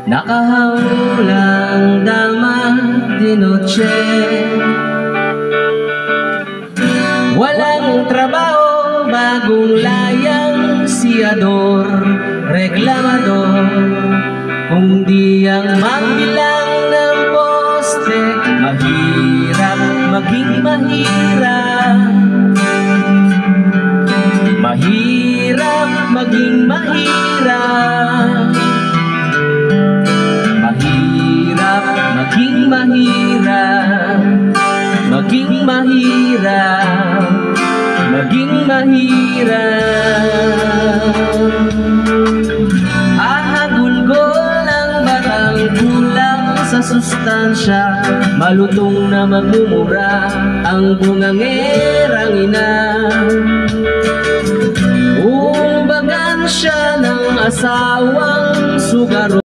Nakahamulang dama di noche, walang trabaho, bagong layang siyador, reklamador. Kung di ang magbilang ng poste, mahirap maging mahirap. Mahirap maging mahirap. Mahirap maging mahirap. Maging mahirap. Maging mahirap. Ahagulgol ang batang kulang sa sustansya, malutong na magmumura ang bungangerang ina. Umbagan siya ng asawang sugaro.